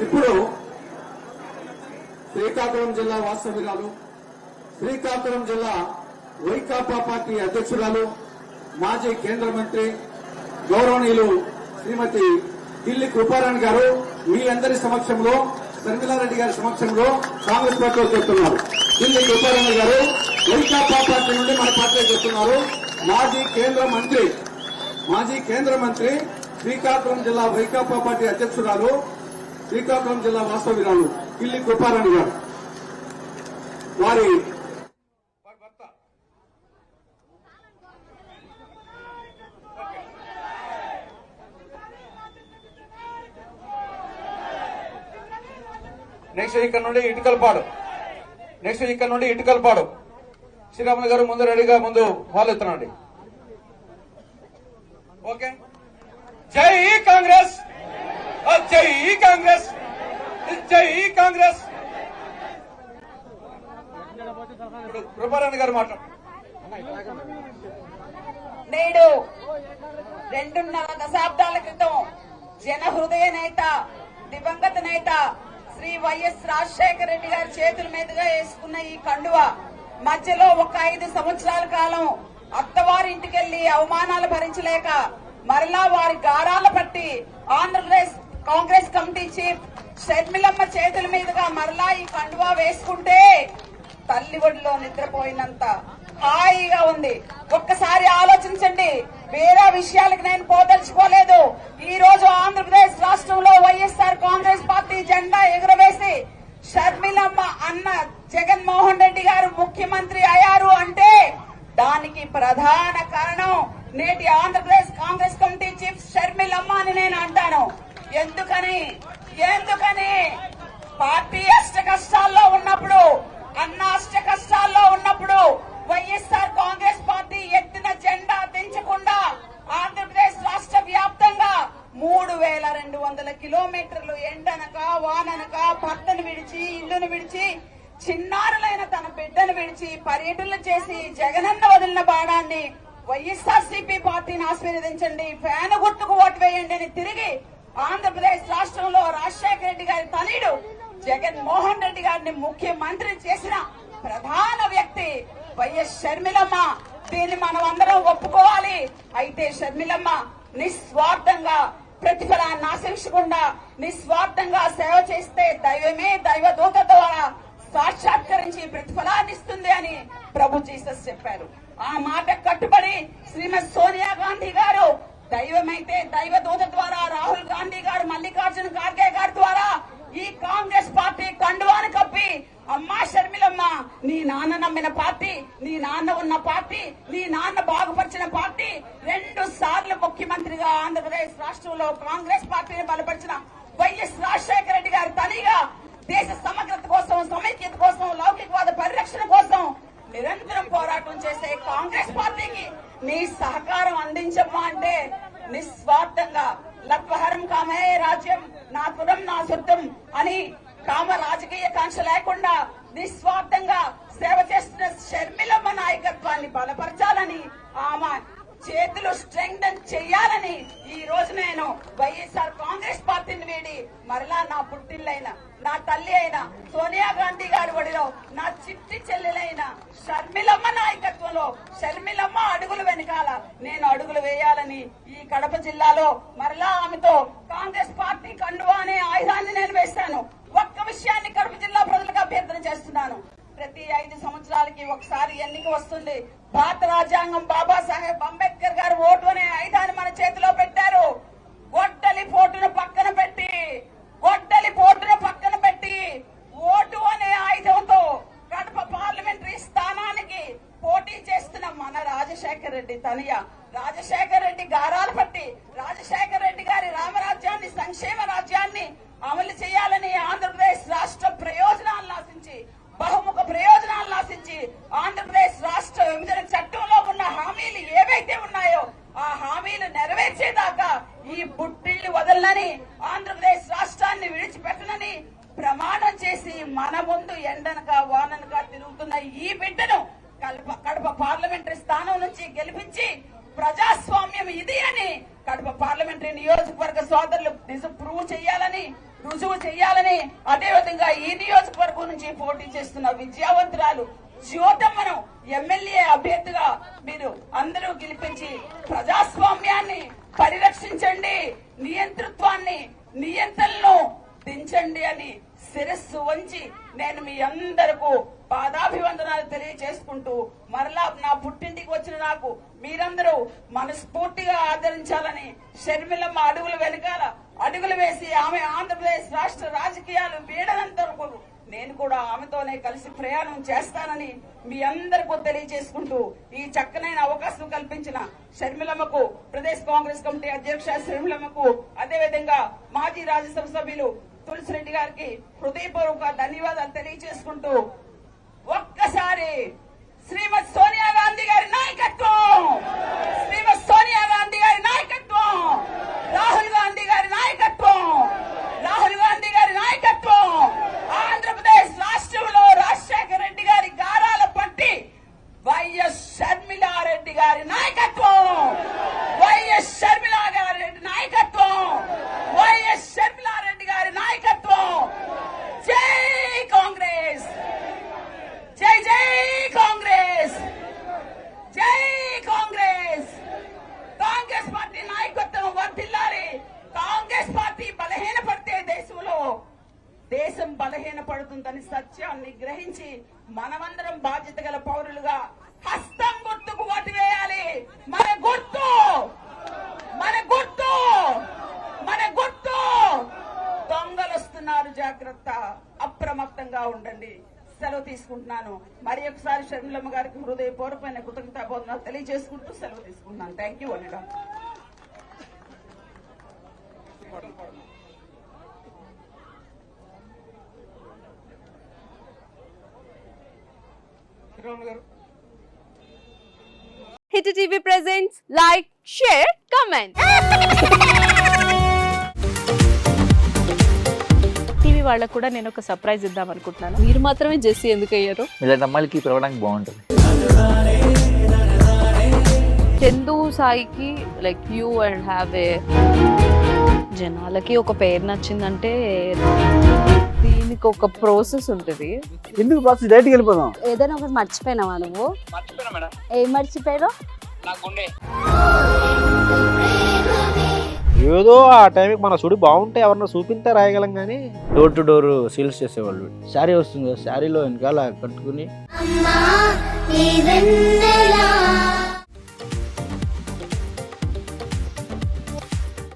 ఇప్పుడు శ్రీకాకుళం జిల్లా వాస్తవ్యురాలు, శ్రీకాకుళం జిల్లా వైకాపా పార్టీ అధ్యక్షురాలు, మాజీ కేంద్ర మంత్రి గౌరవనీయులు శ్రీమతి ఢిల్లీ కృపారాణి గారు మీ అందరి సమక్షంలో, శర్మిలారెడ్డి గారి సమక్షంలో కాంగ్రెస్ పార్టీలో చేస్తున్నారు. ఢిల్లీ కృపారాణి గారు వైకాపా పార్టీ నుండి మన పార్టీలో చేస్తున్నారు. మాజీ కేంద్ర మంత్రి శ్రీకాకుళం జిల్లా వైకాపా పార్టీ అధ్యక్షురాలు, శ్రీకాకుళం జిల్లా వాస్తవ్యురాలు ఢిల్లీ కృపారాణి గారు వారి నెక్స్ట్ ఇక్కడ నుండి ఇటుకలపాడు శ్రీరాములు గారు ముందు రెడీగా ముందు వాళ్ళు ఎత్తున్నాండి. ఓకే, జై కాంగ్రెస్, జై కాంగ్రెస్, జై కాంగ్రెస్. కృపారాణి గారు మాట్లాడు. నేడు 2.5 దశాబ్దాల క్రితం జన హృదయ నేత, దివంగత నేత శ్రీ వైఎస్ రాజశేఖర రెడ్డి గారి చేతుల మీదుగా వేసుకున్న ఈ కండువ మధ్యలో ఒక 5 సంవత్సరాల కాలం అత్తవారింటికెళ్లి అవమానాలు భరించలేక మరలా వారి గారాల పట్టి ఆంధ్రప్రదేశ్ కాంగ్రెస్ కమిటీ చీఫ్ షర్మిలమ్మ చేతుల మీదుగా మరలా ఈ కండువా వేసుకుంటే తల్లి ఒడిలో నిద్రపోయినంత హాయిగా ఉంది. ఒక్కసారి ఆలోచించండి. వేరే విషయాలకు నేను పోదలుచుకోలేదు. ఈ రోజు ఆంధ్రప్రదేశ్ రాష్ట్రంలో వైఎస్ఆర్ కాంగ్రెస్ పార్టీ జెండా ఎగురవేసి షర్మిలమ్మ అన్న జగన్మోహన్ రెడ్డి గారు ముఖ్యమంత్రి అయ్యారు అంటే దానికి ప్రధాన కారణం నేటి ఆంధ్రప్రదేశ్ కాంగ్రెస్ కమిటీ చీఫ్ షర్మిలమ్మ అని నేను అంటాను. ఎందుకని పార్టీ అష్ట కష్టాల్లో ఉన్నప్పుడు, అన్న అష్ట కష్టాల్లో ఉన్నప్పుడు వైఎస్ఆర్ కాంగ్రెస్ పార్టీ ఎత్తిన జెండా దించకుండా ఆంధ్రప్రదేశ్ రాష్ట్ర వ్యాప్తంగా 3200 కిలోమీటర్లు ఎండనక వాననక భర్తను విడిచి, ఇల్లును విడిచి, చిన్నారులైన తన బిడ్డను విడిచి పర్యటనలు చేసి జగనన్న వదిలిన బాణాన్ని వైఎస్ఆర్సీపీ పార్టీని ఆశీర్వదించండి, ఫ్యాన్ గుర్తుకు ఓటు వేయండి అని తిరిగి ఆంధ్రప్రదేశ్ రాష్ట్రంలో రాజశేఖర రెడ్డి గారి తనయుడు జగన్మోహన్ రెడ్డి గారిని ముఖ్యమంత్రి చేసిన ప్రధాన వ్యక్తి వైఎస్ షర్మిలమ్మ. దీన్ని మనం అందరం ఒప్పుకోవాలి. అయితే షర్మిలమ్మ నిస్వార్థంగా, ప్రతిఫలాన్ని ఆశించకుండా నిస్వార్థంగా సేవ చేస్తే దైవమే దైవదూత ద్వారా సాక్షాత్కరించి ప్రతిఫలాన్ని ఇస్తుంది అని ప్రభు జీసస్ చెప్పారు. ఆ మాట కట్టుబడి శ్రీమతి సోనియా గాంధీ గారు దైవమైతే దైవదూత ద్వారా, రాహుల్ గాంధీ గారు, మల్లికార్జున ఖార్గే గారి ద్వారా ఈ కాంగ్రెస్ పార్టీ కండువాను కప్పి, అమ్మా షర్మిలమ్మ, నీ నాన్న నమ్మిన పార్టీ, నీ నాన్న ఉన్న పార్టీ, నీ నాన్న బాగుపరిచిన పార్టీ, 2 సార్లు ముఖ్యమంత్రిగా ఆంధ్రప్రదేశ్ రాష్ట్రంలో కాంగ్రెస్ పార్టీని బలపరిచిన వైఎస్ రాజశేఖర రెడ్డి గారి తనిగా దేశ సమగ్రత కోసం, సమైక్యత కోసం, లౌకికవాద పరిరక్షణ కోసం నిరంతరం పోరాటం చేసే కాంగ్రెస్ పార్టీకి నీ సహకారం అందించమ్మా అంటే నిస్వార్థంగా లక్వహరం కామే రాజ్యం, నా కులం నా సొంతం అని కామ రాజకీయ కాంక్ష లేకుండా నిస్వార్థంగా సేవ చేస్తున్న షర్మిలమ్మ నాయకత్వాన్ని బలపరచాలని, ఆమె చేతులు స్ట్రెంగ్థన్ చెయ్యాలని ఈ రోజు నేను వైఎస్ఆర్ కాంగ్రెస్ పార్టీని వీడి మరలా నా పుట్టిల్లైన, నా తల్లి అయిన సోనియా గాంధీ గారి ఒడిలో నా చిట్టి చెల్లెలైన షర్మిలమ్మ నాయకత్వంలో, షర్మిలమ్మ అడుగులు వెనకాల నేను అడుగులు వేయాలని ఈ కడప జిల్లాలో మరలా ఆమెతో కాంగ్రెస్ పార్టీ కండువా అనే ఆయుధాన్ని నేను వేశాను. ఒక్క విషయాన్ని కడప జిల్లా ప్రజలకు అభ్యర్థన చేస్తున్నాను. ప్రతి 5 సంవత్సరాలకి ఒకసారి ఎన్నిక వస్తుంది. భారత రాజ్యాంగం బాబాసాహెబ్ అంబేద్కర్ గారు ఓటు అనే ఆయుధాన్ని మన చేతిలో పెట్టారు. గొడ్డలి పోటును పక్కన పెట్టి ఓటు అనే ఆయుధంతో కడప పార్లమెంటరీ స్థానానికి పోటీ చేస్తున్న మన రాజశేఖర రెడ్డి తనయ, రాజశేఖర రెడ్డి గారాలు పట్టి రాజశేఖర రెడ్డి గారి రామరాజ్యాన్ని, సంక్షేమ రాజ్యాన్ని అమలు చేయాలని ఆంధ్రప్రదేశ్ రాష్ట్ర ప్రయోజనాలను ఆశించి, బహుముఖ ప్రయోజనాలను ఆశించి ఆంధ్రప్రదేశ్ రాష్ట్ర విభజన చట్టంలో ఉన్న హామీలు ఏవైతే ఉన్నాయో ఆ హామీలు నెరవేర్చేదాకా ఈ పుట్టిళ్లు వదలనని, ఆంధ్రప్రదేశ్ రాష్ట్రాన్ని విడిచిపెట్టనని ప్రమాణం చేసి మన ముందు ఎండనక వాననక తిరుగుతున్న ఈ బిడ్డను కడప పార్లమెంటరీ స్థానం నుంచి గెలిపించి ప్రజాస్వామ్యం ఇది అని కడప పార్లమెంటరీ నియోజకవర్గ సోదరులు రుజువు చేయాలని అదేవిధంగా ఈ నియోజకవర్గం నుంచి పోటీ చేస్తున్న విద్యావంతురాలు జ్యోతమ్మను ఎమ్మెల్యే అభ్యర్థిగా మీరు అందరూ గెలిపించి ప్రజాస్వామ్యాన్ని పరిరక్షించండి, నియంత్రణను దించండి అని శిరస్సు వంచి నేను మీ అందరకు పాదాభివందనాలు తెలియజేసుకుంటూ మరలా నా పుట్టింటికి వచ్చిన నాకు మీరందరూ మనస్ఫూర్తిగా ఆదరించాలని షర్మిలమ్మ అడుగులు వెనకాల అడుగులు వేసి ఆమె ఆంధ్రప్రదేశ్ రాష్ట్ర రాజకీయాలు వీడనంత వరకు నేను కూడా ఆమెతోనే కలిసి ప్రయాణం చేస్తానని మీ అందరికీ తెలియజేసుకుంటూ ఈ చక్కనైన అవకాశం కల్పించిన షర్మిలమ్మకు, ప్రదేశ్ కాంగ్రెస్ కమిటీ అధ్యక్ష షర్మిలమ్మకు, అదేవిధంగా మాజీ రాజ్యసభ సభ్యులు తులసిరెడ్డి గారికి హృదయపూర్వక ధన్యవాదాలు తెలియజేసుకుంటూ ఒక్కసారి శ్రీమతి సోనియా గాంధీ గారి నాయకత్వం, శ్రీమతి సోనియా గాంధీ గారి నాయకత్వం, రాహుల్ గాంధీ గారి నాయకత్వం, రాహుల్ గాంధీ గారి నాయకత్వం, ఆంధ్రప్రదేశ్ రాష్ట్రంలో రాజశేఖర రెడ్డి గారి గారాల పట్టి వైఎస్ షర్మిలారెడ్డి గారి నాయకత్వం, వైఎస్ షర్మిలారెడ్డి నాయకత్వం, వైఎస్ షర్మిలారెడ్డి గారి నాయకత్వం. జై కాంగ్రెస్, జై జై కాంగ్రెస్, జై కాంగ్రెస్. కాంగ్రెస్ పార్టీ నాయకత్వం వర్ధిల్లాలి. కాంగ్రెస్ పార్టీ బలహీనపడితే దేశం బలహీనపడుతుందని సత్యాన్ని గ్రహించి మనమందరం బాధ్యత గల పౌరులుగా హస్తం గుర్తుకు ఓటు వేయాలి. మన గుర్తు దొంగలు వస్తున్నారు, జాగ్రత్త, అప్రమత్తంగా ఉండండి. సెలవు తీసుకుంటున్నాను. మరి ఒకసారి షర్మిలమ్మ గారికి హృదయపూర్వకమైన కృతజ్ఞతాబోధనాలు తెలియజేసుకుంటూ సెలవు తీసుకుంటున్నాను. థ్యాంక్ యూ అనిడా. Hit TV presents like, share, comment. TV వాళ్ళకు కూడా నేను ఒక సర్ప్రైజ్ ఇద్దాం అనుకుంటున్నాను. మీరు మాత్రమే జెస్సీ ఎందుకు అయ్యారు? ఇలాంటి అమ్మాయిలకి పిలవడానికి బాగుంటుంది. చందు సాయికి like you and have a జనాలకి ఒక పేరు నచ్చిందంటే దీనికి ఒక ప్రాసెస్ ఉంటుంది. ఎందుకు ప్రాసెస్ డైరెక్ట్కి వెళ్ళిపోదాం. ఏదైనా ఒకటి మర్చిపోయినావా నువ్వు? ఏం మర్చిపోయావు? ఏదో ఆ టైంకి మన సుడి బాగుంటే ఎవరన్నా చూపిస్తే రాయగలం కానీ డోర్ టు డోర్ సేల్స్ చేసేవాళ్ళు. శారీ వస్తుంది, శారీలో వెనకాల కట్టుకుని